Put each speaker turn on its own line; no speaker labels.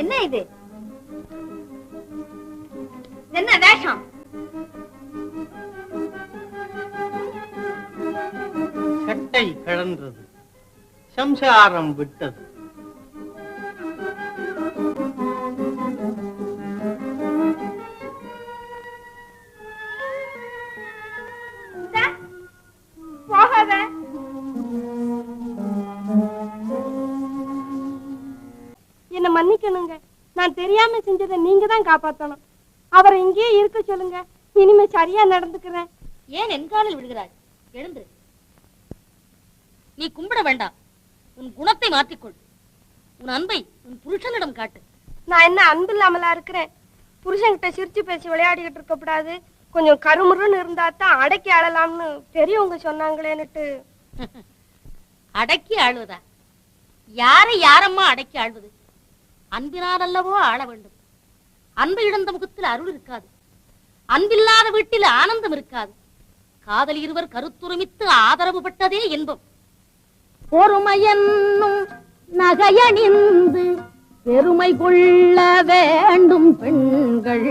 என்ன இது? என்ன வேஷம்?
சட்டை கழன்றது, சம்சாரம் விட்டது.
போகாத.
என்ன மன்னிக்கணுங்க, நான் தெரியாம செஞ்சதை நீங்க தான் காப்பாத்தணும். அவரை இங்கேயே இருக்க சொல்லுங்க, இனிமே சரியா நடந்துக்கிறேன்.
ஏன் என் காலில் விடுகிறாய்? எழுந்து. நீ கும்பிட வேண்டாம், உன் குணத்தை மாற்றிக்கொள். உன் அன்பை உன் புருஷனிடம் காட்டு.
நான் என்ன அன்பு இல்லாமலா இருக்கிறேன்? புருஷன்கிட்ட சிரிச்சு பேசி விளையாடிக்கிட்டு இருக்க கூடாது, கொஞ்சம் கருமுருன்னு இருந்தா தான் அடக்கி ஆளலாம்னு பெரியவங்க சொன்னாங்களேன்னுட்டு.
அடக்கி ஆளுவதா? யாரை யாரம்மா அடக்கி ஆள்வது? அன்பினால் அல்லவோ ஆள வேண்டும். அன்பு இழந்த முகத்தில் அருள் இருக்காது, அன்பில்லாத வீட்டில் ஆனந்தம் இருக்காது. காதல் இருவர் கருத்துரிமித்து ஆதரவு பட்டதே இன்பம். பொறுமையென்னும் நகையணிந்து பெருமை கொள்ள வேண்டும் பெண்கள்.